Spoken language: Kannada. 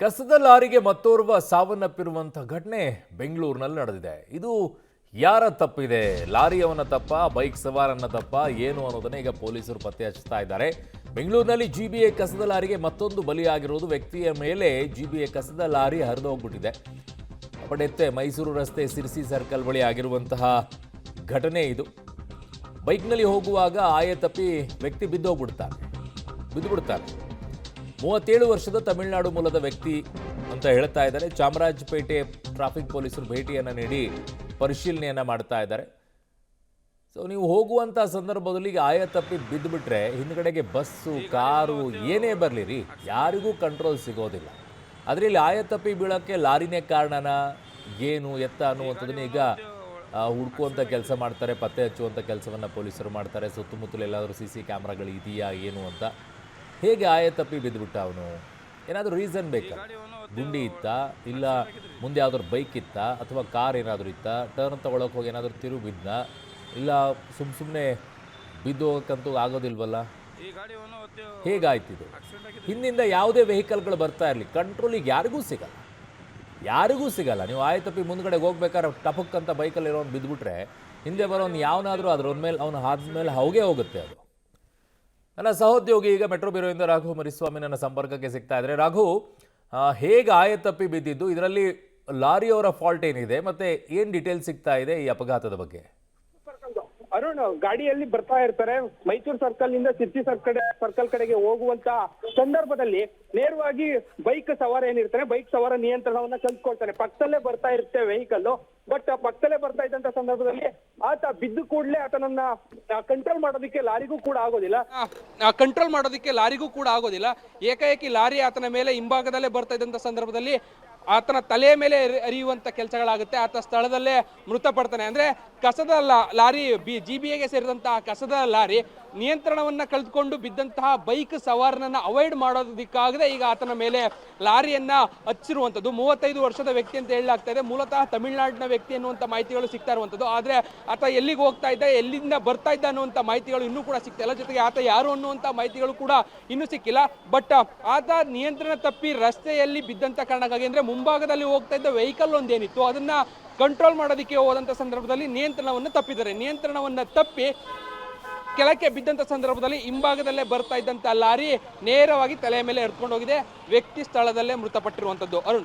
ಕಸದ ಲಾರಿಗೆ ಮತ್ತೋರ್ವ ಸಾವನ್ನಪ್ಪಿರುವಂತಹ ಘಟನೆ ಬೆಂಗಳೂರಿನಲ್ಲಿ ನಡೆದಿದೆ. ಇದು ಯಾರ ತಪ್ಪಿದೆ? ಲಾರಿಯವನ ತಪ್ಪ, ಬೈಕ್ ಸವಾರನ ತಪ್ಪ ಏನು ಅನ್ನೋದನ್ನ ಈಗ ಪೊಲೀಸರು ಪತ್ತೆ ಹಚ್ಚುತ್ತಾ ಇದ್ದಾರೆ. ಬೆಂಗಳೂರಿನಲ್ಲಿ ಜಿಬಿಎ ಕಸದ ಲಾರಿಗೆ ಮತ್ತೊಂದು ಬಲಿಯಾಗಿರುವುದು. ವ್ಯಕ್ತಿಯ ಮೇಲೆ ಜಿಬಿಎ ಕಸದ ಲಾರಿ ಹರಿದು ಹೋಗ್ಬಿಟ್ಟಿದೆ. ಅಪಡೆತ್ತೆ ಮೈಸೂರು ರಸ್ತೆ ಸಿರ್ಸಿ ಸರ್ಕಲ್ ಬಳಿ ಆಗಿರುವಂತಹ ಘಟನೆ ಇದು. ಬೈಕ್ನಲ್ಲಿ ಹೋಗುವಾಗ ಆಯತಪ್ಪಿ ವ್ಯಕ್ತಿ ಬಿದ್ದೋಗ್ಬಿಡ್ತಾನೆ. 37 ವರ್ಷದ ತಮಿಳುನಾಡು ಮೂಲದ ವ್ಯಕ್ತಿ ಅಂತ ಹೇಳ್ತಾ ಇದ್ದಾರೆ. ಚಾಮರಾಜಪೇಟೆ ಟ್ರಾಫಿಕ್ ಪೊಲೀಸರು ಭೇಟಿಯನ್ನು ನೀಡಿ ಪರಿಶೀಲನೆಯನ್ನು ಮಾಡ್ತಾ ಇದ್ದಾರೆ. ಸೊ ನೀವು ಹೋಗುವಂಥ ಸಂದರ್ಭದಲ್ಲಿ ಈಗ ಆಯತಪ್ಪಿ ಬಿದ್ದುಬಿಟ್ರೆ ಹಿಂದ್ಗಡೆಗೆ ಬಸ್ಸು, ಕಾರು ಏನೇ ಬರಲಿ ರೀ, ಯಾರಿಗೂ ಕಂಟ್ರೋಲ್ ಸಿಗೋದಿಲ್ಲ. ಆದರೆ ಇಲ್ಲಿ ಆಯತಪ್ಪಿ ಬೀಳೋಕ್ಕೆ ಲಾರಿನೇ ಕಾರಣನ ಏನು ಎತ್ತ ಅನ್ನುವಂಥದ್ದನ್ನ ಈಗ ಹುಡ್ಕುವಂಥ ಕೆಲಸ ಮಾಡ್ತಾರೆ. ಪತ್ತೆ ಹಚ್ಚುವಂಥ ಕೆಲಸವನ್ನು ಪೊಲೀಸರು ಮಾಡ್ತಾರೆ. ಸುತ್ತಮುತ್ತಲು ಎಲ್ಲಾದರೂ CC ಕ್ಯಾಮ್ರಾಗಳು ಇದೆಯಾ ಏನು ಅಂತ. ಹೇಗೆ ಆಯತಪ್ಪಿ ಬಿದ್ದುಬಿಟ್ಟ ಅವನು? ಏನಾದರೂ ರೀಸನ್ ಬೇಕಾ? ಗುಂಡಿ ಇತ್ತಾ, ಇಲ್ಲ ಮುಂದೆ ಯಾವ್ದಾದ್ರು ಬೈಕ್ ಇತ್ತಾ, ಅಥವಾ ಕಾರ್ ಏನಾದರೂ ಇತ್ತಾ, ಟರ್ನ್ ತೊಗೊಳಕ್ಕೆ ಹೋಗಿ ಏನಾದರೂ ತಿರುಗಿ ಬಿದ್ದ, ಇಲ್ಲ ಸುಮ್ಮನೆ ಬಿದ್ದು ಹೋಗಕ್ಕಂತೂ ಆಗೋದಿಲ್ವಲ್ಲ. ಹೇಗಾಯ್ತಿದು? ಹಿಂದಿಂದ ಯಾವುದೇ ವೆಹಿಕಲ್ಗಳು ಬರ್ತಾ ಇರಲಿ, ಕಂಟ್ರೋಲಿಗೆ ಯಾರಿಗೂ ಸಿಗಲ್ಲ. ನೀವು ಆಯತಪ್ಪಿ ಮುಂದ್ಗಡೆ ಹೋಗ್ಬೇಕಾದ್ರೆ ಟಪಕ್ ಅಂತ ಬೈಕಲ್ಲಿ ಇರೋನು ಬಿದ್ದುಬಿಟ್ರೆ ಹಿಂದೆ ಬರೋನು ಯಾವನಾದರೂ ಅದ್ರ ಮೇಲೆ ಅವನು ಆದ್ಮೇಲೆ ಹೋಗುತ್ತೆ ಅದು. ನನ್ನ ಸಹೋದ್ಯೋಗಿ ಈಗ ಮೆಟ್ರೋ ಬ್ಯೂರೋಯಿಂದ ರಾಘು ಮರಿಸ್ವಾಮಿ ನನ್ನ ಸಂಪರ್ಕಕ್ಕೆ ಸಿಗ್ತಾ ಇದ್ದಾರೆ. ರಾಘು, ಹೇಗೆ ಆಯತಪ್ಪಿ ಬಿದ್ದಿದ್ದು? ಇದರಲ್ಲಿ ಲಾರಿಯವರ ಫಾಲ್ಟ್ ಏನಿದೆ, ಮತ್ತೆ ಏನ್ ಡೀಟೇಲ್ಸ್ ಸಿಗ್ತಾ ಇದೆ ಈ ಅಪಘಾತದ ಬಗ್ಗೆ? ಅರುಣ್, ಗಾಡಿಯಲ್ಲಿ ಬರ್ತಾ ಇರ್ತಾರೆ. ಮೈಸೂರು ಸರ್ಕಲ್ ನಿಂದ ಸಿರ್ಸಿ ಸರ್ಕಲ್ ಕಡೆಗೆ ಹೋಗುವಂತ ಸಂದರ್ಭದಲ್ಲಿ ನೇರವಾಗಿ ಬೈಕ್ ಸವಾರ ಏನಿರ್ತಾನೆ, ಬೈಕ್ ಸವಾರ ನಿಯಂತ್ರಣವನ್ನ ಕಲ್ತ್ಕೊಳ್ತಾನೆ. ಪಕ್ಕದಲ್ಲೇ ಬರ್ತಾ ಇರುತ್ತೆ ವೆಹಿಕಲ್. ಬಟ್ ಪಕ್ಕದಲ್ಲೇ ಬರ್ತಾ ಇದ್ದಂತ ಸಂದರ್ಭದಲ್ಲಿ ಆತ ಬಿದ್ದು ಕೂಡಲೇ ಆತನನ್ನ ಕಂಟ್ರೋಲ್ ಮಾಡೋದಕ್ಕೆ ಲಾರಿಗೂ ಕೂಡ ಆಗೋದಿಲ್ಲ. ಏಕಾಏಕಿ ಲಾರಿ ಆತನ ಮೇಲೆ ಹಿಂಭಾಗದಲ್ಲೇ ಬರ್ತಾ ಇದ್ದಂತ ಸಂದರ್ಭದಲ್ಲಿ ಆತನ ತಲೆಯ ಮೇಲೆ ಅರಿಯುವಂತ ಕೆಲಸಗಳಾಗುತ್ತೆ. ಆತ ಸ್ಥಳದಲ್ಲೇ ಮೃತಪಡ್ತಾನೆ. ಅಂದ್ರೆ ಕಸದ ಲಾರಿ ಜಿಬಿಎಗೆ ಸೇರಿದಂತಹ ಕಸದ ಲಾರಿ ನಿಯಂತ್ರಣವನ್ನ ಕಳೆದುಕೊಂಡು ಬಿದ್ದಂತಹ ಬೈಕ್ ಸವಾರನನ್ನ ಅವಾಯ್ಡ್ ಮಾಡೋದಕ್ಕಾಗದೆ ಈಗ ಆತನ ಮೇಲೆ ಲಾರಿಯನ್ನ ಹಚ್ಚಿರುವಂತದ್ದು. 35 ವರ್ಷದ ವ್ಯಕ್ತಿ ಅಂತ ಹೇಳಲಾಗ್ತಾ ಇದೆ. ಮೂಲತಃ ತಮಿಳುನಾಡಿನ ವ್ಯಕ್ತಿ ಅನ್ನುವಂತ ಮಾಹಿತಿಗಳು ಸಿಗ್ತಾ ಇರುವಂತದ್ದು. ಆದ್ರೆ ಆತ ಎಲ್ಲಿಗೆ ಹೋಗ್ತಾ ಇದ್ದ, ಎಲ್ಲಿಂದ ಬರ್ತಾ ಇದ್ದ ಅನ್ನುವಂತ ಮಾಹಿತಿಗಳು ಇನ್ನೂ ಕೂಡ ಸಿಗ್ತಾ ಇಲ್ಲ. ಜೊತೆಗೆ ಆತ ಯಾರು ಅನ್ನುವಂತ ಮಾಹಿತಿಗಳು ಕೂಡ ಇನ್ನೂ ಸಿಕ್ಕಿಲ್ಲ. ಬಟ್ ಆತ ನಿಯಂತ್ರಣ ತಪ್ಪಿ ರಸ್ತೆಯಲ್ಲಿ ಬಿದ್ದಂತ ಕಾರಣಕ್ಕಾಗಿ, ಅಂದ್ರೆ ಮುಂಭಾಗದಲ್ಲಿ ಹೋಗ್ತಾ ಇದ್ದ ವೆಹಿಕಲ್ ಒಂದೇನಿತ್ತು ಅದನ್ನ ಕಂಟ್ರೋಲ್ ಮಾಡೋದಕ್ಕೆ ಹೋದಂತ ಸಂದರ್ಭದಲ್ಲಿ ನಿಯಂತ್ರಣವನ್ನ ತಪ್ಪಿ ಕೆಳಕ್ಕೆ ಬಿದ್ದಂತ ಸಂದರ್ಭದಲ್ಲಿ ಹಿಂಭಾಗದಲ್ಲೇ ಬರ್ತಾ ಇದ್ದಂತ ಲಾರಿ ನೇರವಾಗಿ ತಲೆಯ ಮೇಲೆ ಎತ್ಕೊಂಡು ಹೋಗಿದೆ. ವ್ಯಕ್ತಿ ಸ್ಥಳದಲ್ಲೇ ಮೃತಪಟ್ಟಿರುವಂತದ್ದು. ಅರುಣ್,